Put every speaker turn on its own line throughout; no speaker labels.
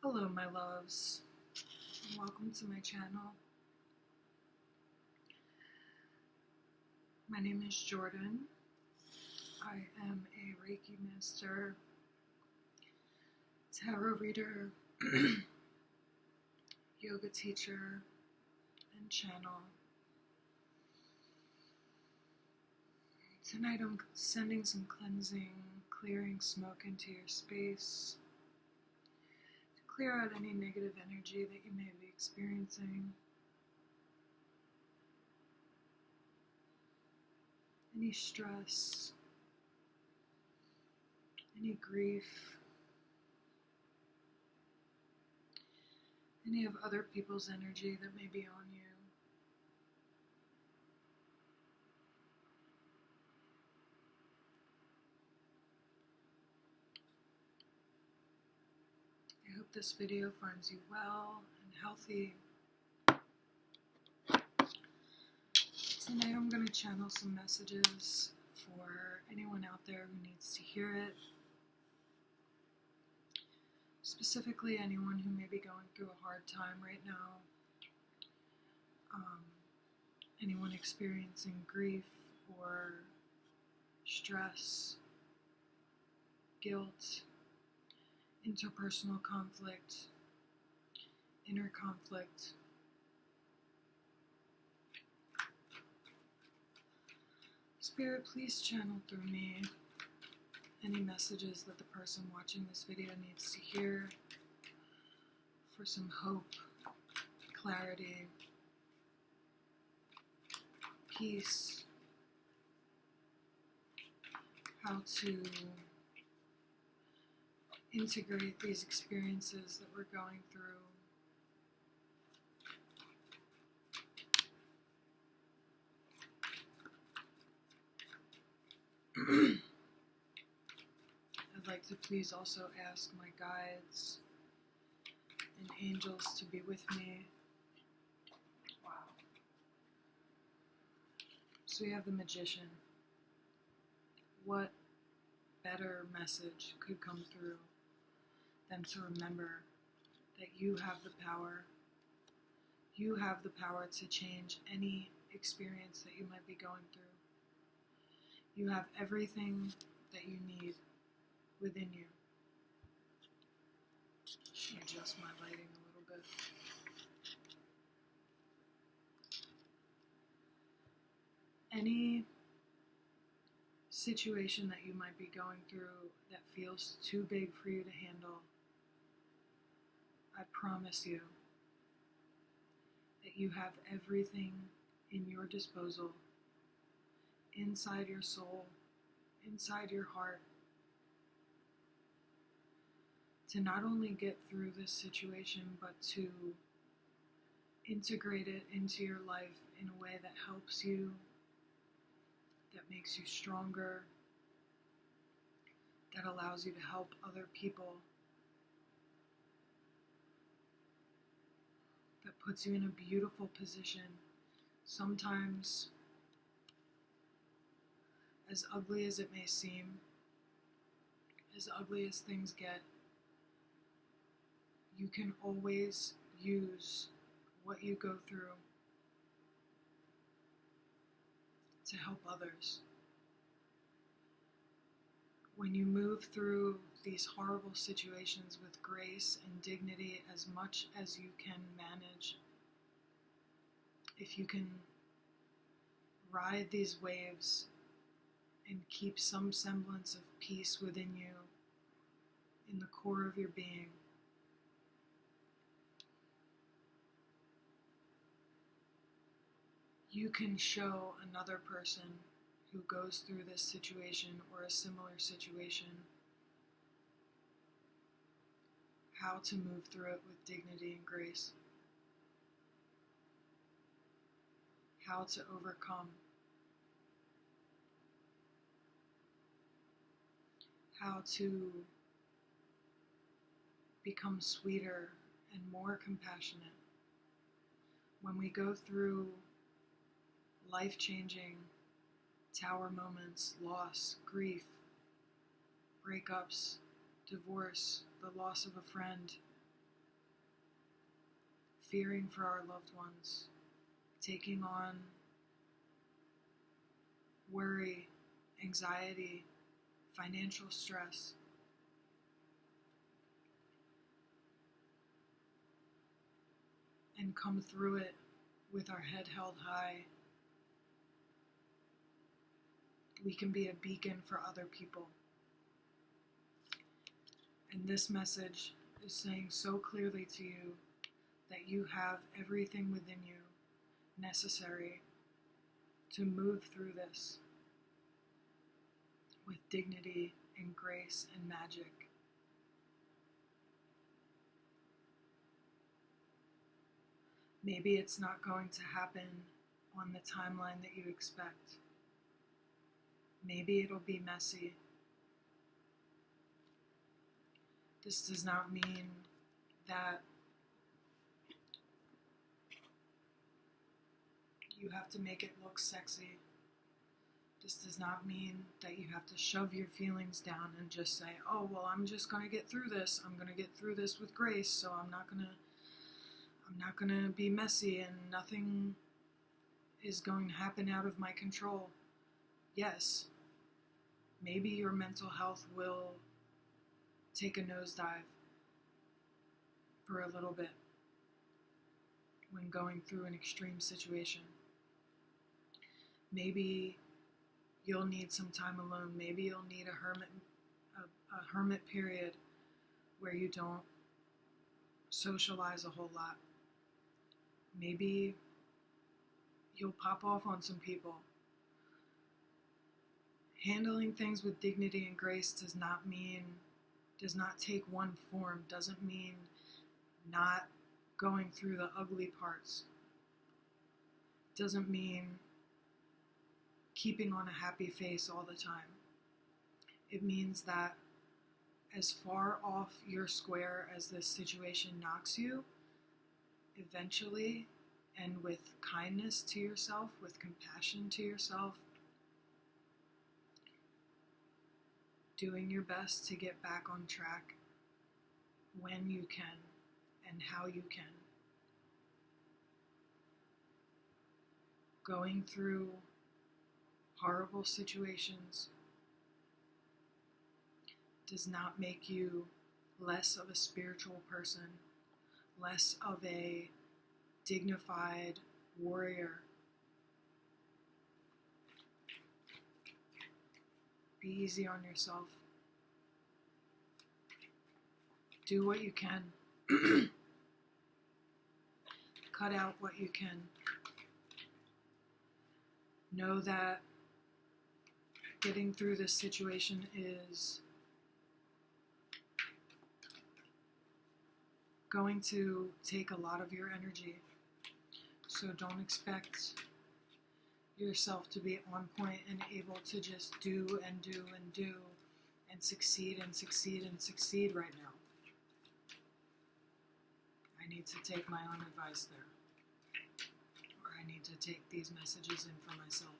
Hello, my loves, and welcome to my channel. My name is Jordan. I am a Reiki master, tarot reader, yoga teacher, and channel. Tonight I'm sending some cleansing, clearing smoke into your space to clear out any negative energy that you may be experiencing. Any stress, any grief, any of other people's energy that may be on you. I hope this video finds you well and healthy. Tonight I'm going to channel some messages for anyone out there who needs to hear it. Specifically anyone who may be going through a hard time right now. Anyone experiencing grief or stress, guilt, interpersonal conflict, inner conflict. Spirit, please channel through me any messages that the person watching this video needs to hear for some hope, clarity, peace, how to integrate these experiences that we're going through. I'd like to please also ask my guides and angels to be with me. Wow. So we have the Magician. What better message could come through than to remember that you have the power. You have the power to change any experience that you might be going through. You have everything that you need within you. Adjust my lighting a little bit. Any situation that you might be going through that feels too big for you to handle, I promise you that you have everything in your disposal, inside your soul, inside your heart, to not only get through this situation, but to integrate it into your life in a way that helps you, that makes you stronger, that allows you to help other people, that puts you in a beautiful position. Sometimes, as ugly as it may seem, as ugly as things get, you can always use what you go through to help others. When you move through these horrible situations with grace and dignity as much as you can manage, if you can ride these waves and keep some semblance of peace within you, in the core of your being, you can show another person who goes through this situation or a similar situation how to move through it with dignity and grace, how to overcome, how to become sweeter and more compassionate. When we go through life-changing tower moments, loss, grief, breakups, divorce, the loss of a friend, fearing for our loved ones, taking on worry, anxiety, financial stress. And come through it with our head held high. We can be a beacon for other people. And this message is saying so clearly to you that you have everything within you necessary to move through this with dignity and grace and magic. Maybe it's not going to happen on the timeline that you expect. Maybe it'll be messy. This does not mean that you have to make it look sexy. This does not mean that you have to shove your feelings down and just say, oh, well, I'm just going to get through this. I'm going to get through this with grace, so I'm not going to be messy and nothing is going to happen out of my control. Yes, maybe your mental health will take a nosedive for a little bit when going through an extreme situation. Maybe you'll need some time alone. Maybe you'll need a hermit period where you don't socialize a whole lot. Maybe you'll pop off on some people. Handling things with dignity and grace does not take one form, doesn't mean not going through the ugly parts. Doesn't mean keeping on a happy face all the time. It means that as far off your square as this situation knocks you, eventually, and with kindness to yourself, with compassion to yourself, doing your best to get back on track when you can and how you can. Going through horrible situations does not make you less of a spiritual person, less of a dignified warrior. Be easy on yourself. Do what you can. Cut out what you can. Know that getting through this situation is going to take a lot of your energy. So don't expect yourself to be on point and able to just do and do and do and succeed and succeed and succeed right now. I need to take my own advice there. Or I need to take these messages in for myself,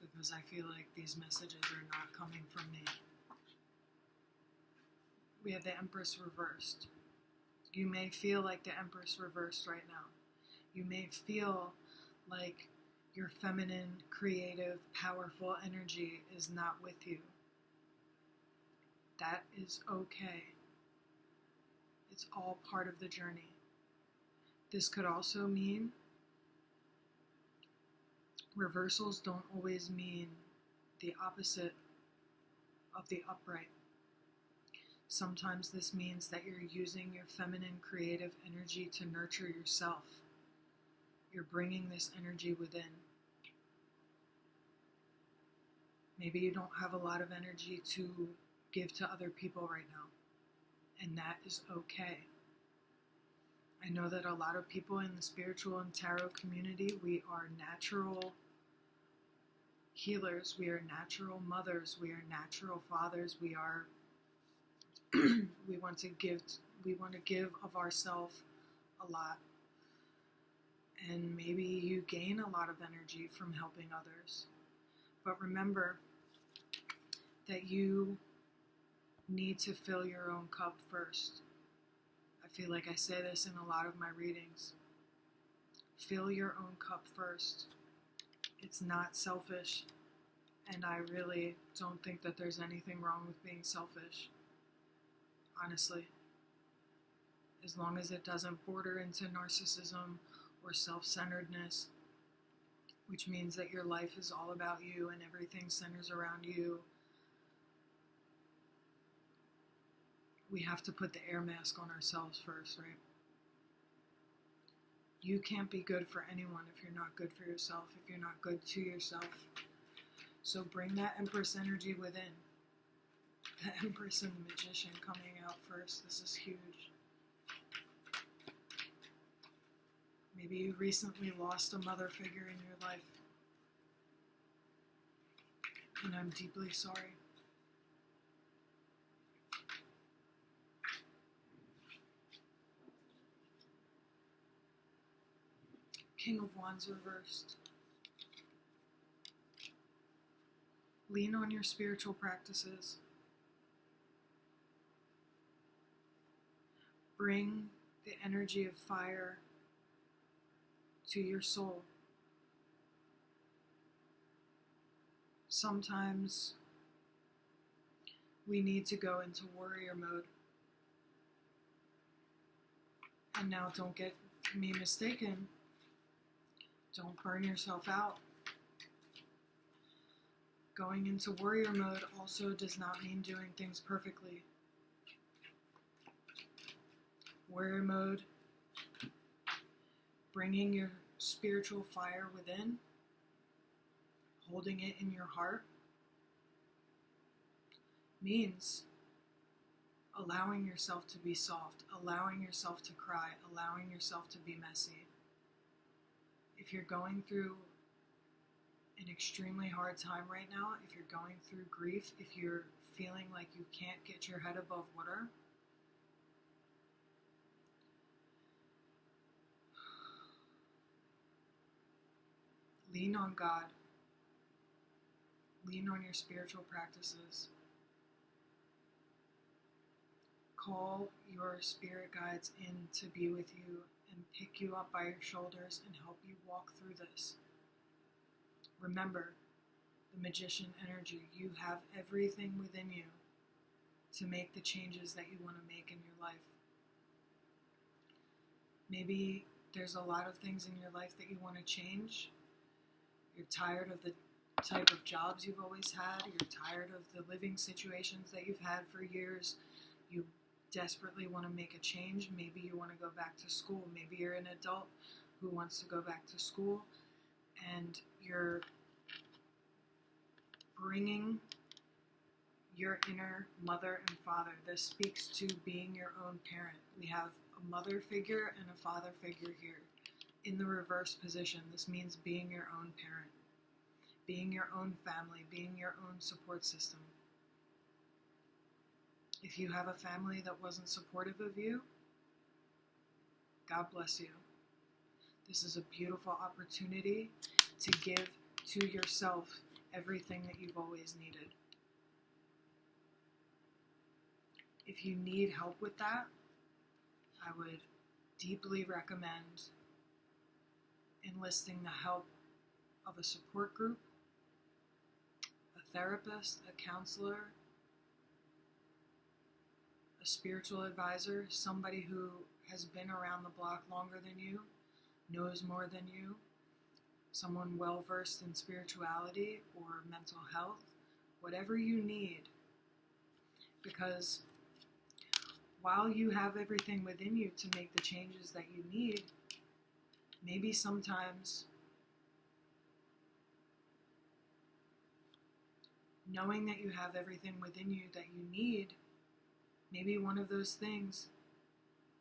because I feel like these messages are not coming from me. We have the Empress reversed. You may feel like the Empress reversed right now. You may feel like your feminine, creative, powerful energy is not with you. That is okay. It's all part of the journey. This could also mean reversals don't always mean the opposite of the upright. Sometimes this means that you're using your feminine, creative energy to nurture yourself. You're bringing this energy within. Maybe you don't have a lot of energy to give to other people right now, and that is okay. I know that a lot of people in the spiritual and tarot community, we are natural healers, we are natural mothers, we are natural fathers, we want to give of ourselves a lot. And maybe you gain a lot of energy from helping others. But remember that you need to fill your own cup first. I feel like I say this in a lot of my readings. Fill your own cup first. It's not selfish, and I really don't think that there's anything wrong with being selfish, honestly. As long as it doesn't border into narcissism or self-centeredness, which means that your life is all about you and everything centers around you. We have to put the air mask on ourselves first, right? You can't be good for anyone if you're not good for yourself, if you're not good to yourself. So bring that Empress energy within. The Empress and the Magician coming out first. This is huge. Maybe you recently lost a mother figure in your life. And I'm deeply sorry. King of Wands reversed. Lean on your spiritual practices. Bring the energy of fire to your soul. Sometimes we need to go into warrior mode. And now don't get me mistaken. Don't burn yourself out. Going into warrior mode also does not mean doing things perfectly. Warrior mode, bringing your spiritual fire within, holding it in your heart, means allowing yourself to be soft, allowing yourself to cry, allowing yourself to be messy. If you're going through an extremely hard time right now, if you're going through grief, if you're feeling like you can't get your head above water, lean on God. Lean on your spiritual practices. Call your spirit guides in to be with you and pick you up by your shoulders and help you walk through this. Remember, the Magician energy, you have everything within you to make the changes that you want to make in your life. Maybe there's a lot of things in your life that you want to change. You're tired of the type of jobs you've always had. You're tired of the living situations that you've had for years. You desperately want to make a change. Maybe you want to go back to school. Maybe you're an adult who wants to go back to school, and you're bringing your inner mother and father. This speaks to being your own parent. We have a mother figure and a father figure here. In the reverse position, this means being your own parent, being your own family, being your own support system. If you have a family that wasn't supportive of you, God bless you. This is a beautiful opportunity to give to yourself everything that you've always needed. If you need help with that, I would deeply recommend enlisting the help of a support group, a therapist, a counselor, a spiritual advisor, somebody who has been around the block longer than you, knows more than you, someone well versed in spirituality or mental health, whatever you need. Because while you have everything within you to make the changes that you need, maybe sometimes knowing that you have everything within you that you need, maybe one of those things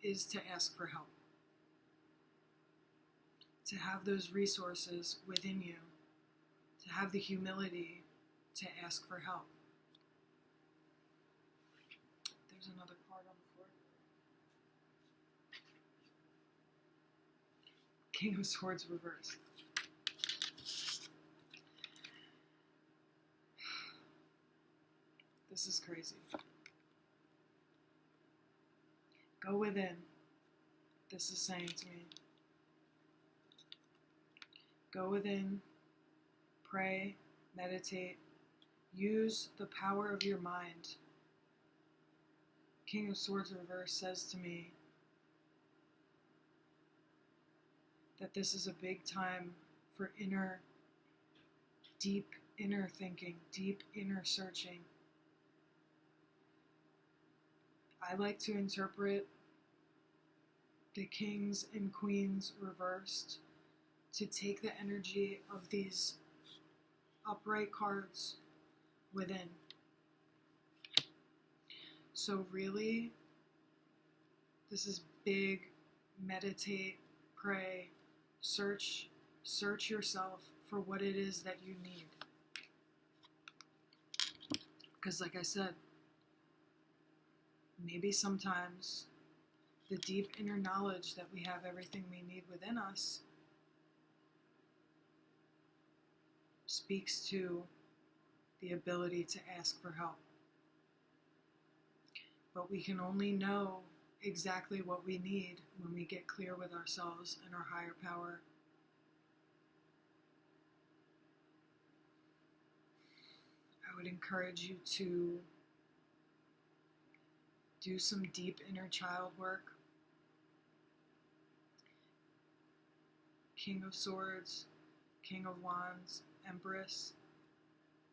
is to ask for help. To have those resources within you, to have the humility to ask for help. There's another card on the floor. King of Swords reversed. This is crazy. Go within. this is saying to me. Go within, pray, meditate, use the power of your mind. King of Swords reverse says to me that this is a big time for deep inner thinking, deep inner searching. I like to interpret the kings and queens reversed to take the energy of these upright cards within. So really, this is big. Meditate, pray, search yourself for what it is that you need. Because like I said, maybe sometimes the deep inner knowledge that we have everything we need within us speaks to the ability to ask for help. But we can only know exactly what we need when we get clear with ourselves and our higher power. I would encourage you to do some deep inner child work. King of Swords, King of Wands, Empress.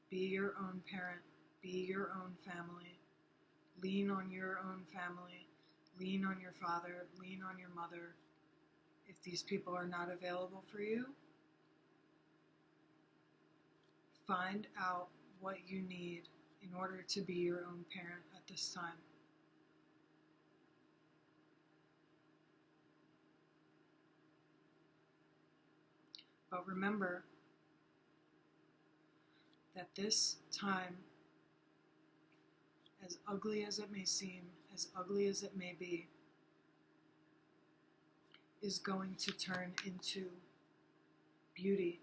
Be your own parent. Be your own family. Lean on your own family. Lean on your father. Lean on your mother. If these people are not available for you, find out what you need in order to be your own parent at this time. But remember that this time, as ugly as it may seem, as ugly as it may be, is going to turn into beauty.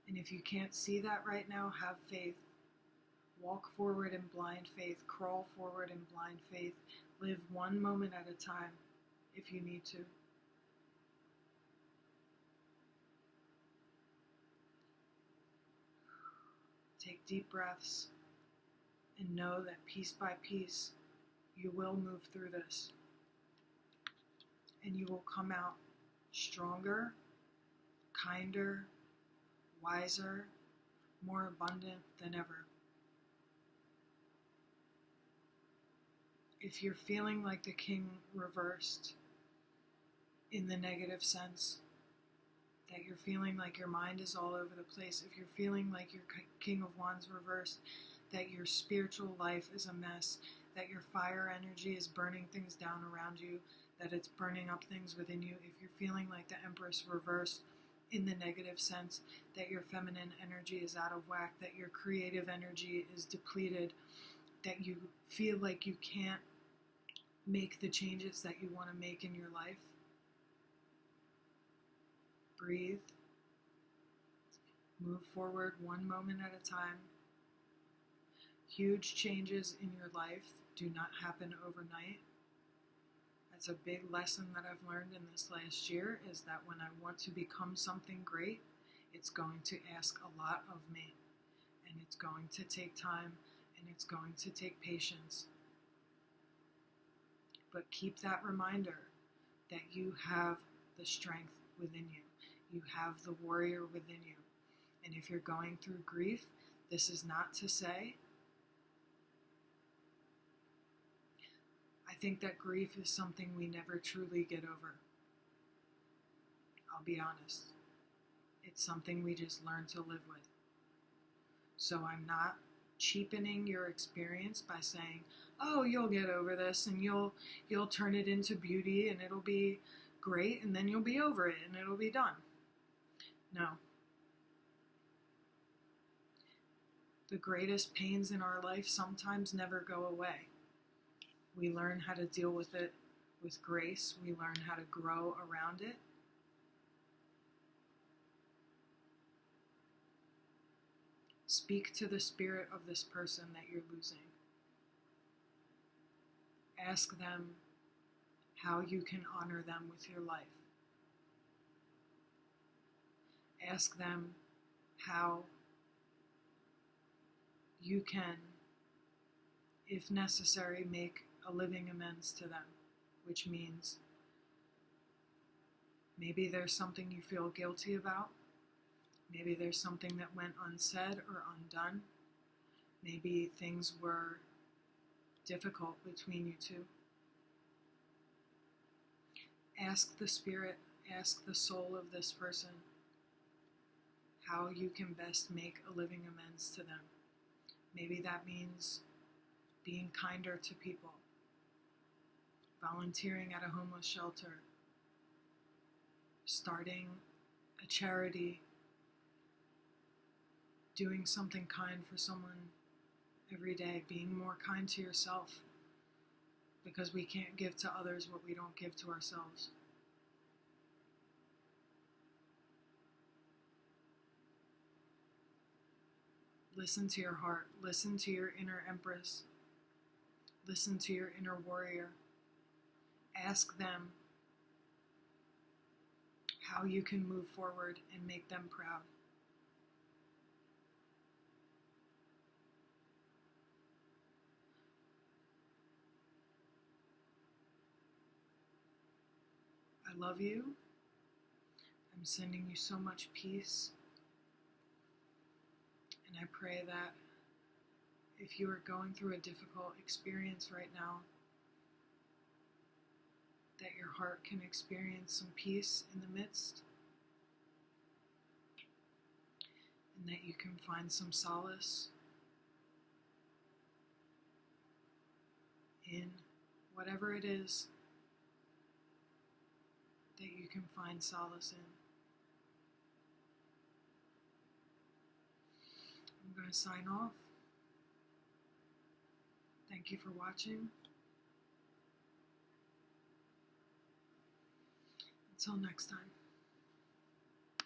And if you can't see that right now, have faith. Walk forward in blind faith. Crawl forward in blind faith. Live one moment at a time if you need to. Take deep breaths and know that piece by piece you will move through this. And you will come out stronger, kinder, wiser, more abundant than ever. If you're feeling like the king reversed in the negative sense, that you're feeling like your mind is all over the place, if you're feeling like your King of Wands reversed, that your spiritual life is a mess, that your fire energy is burning things down around you, that it's burning up things within you, if you're feeling like the Empress reversed in the negative sense, that your feminine energy is out of whack, that your creative energy is depleted, that you feel like you can't make the changes that you want to make in your life, breathe, move forward one moment at a time. Huge changes in your life do not happen overnight. That's a big lesson that I've learned in this last year, is that when I want to become something great, it's going to ask a lot of me, and it's going to take time, and it's going to take patience. But keep that reminder that you have the strength within you. You have the warrior within you. And if you're going through grief, this is not to say, I think that grief is something we never truly get over. I'll be honest. It's something we just learn to live with. So I'm not cheapening your experience by saying, oh, you'll get over this and you'll turn it into beauty and it'll be great and then you'll be over it and it'll be done. No. The greatest pains in our life sometimes never go away. We learn how to deal with it with grace. We learn how to grow around it. Speak to the spirit of this person that you're losing. Ask them, how you can honor them with your life. Ask them how you can, if necessary, make a living amends to them, which means maybe there's something you feel guilty about. Maybe there's something that went unsaid or undone. Maybe things were difficult between you two. Ask the spirit, ask the soul of this person how you can best make a living amends to them. Maybe that means being kinder to people, volunteering at a homeless shelter, starting a charity, doing something kind for someone every day, being more kind to yourself, because we can't give to others what we don't give to ourselves. Listen to your heart. Listen to your inner empress. Listen to your inner warrior. Ask them how you can move forward and make them proud. I love you. I'm sending you so much peace. And I pray that if you are going through a difficult experience right now, that your heart can experience some peace in the midst, and that you can find some solace in whatever it is that you can find solace in. I'm going to sign off. Thank you for watching. Until next time.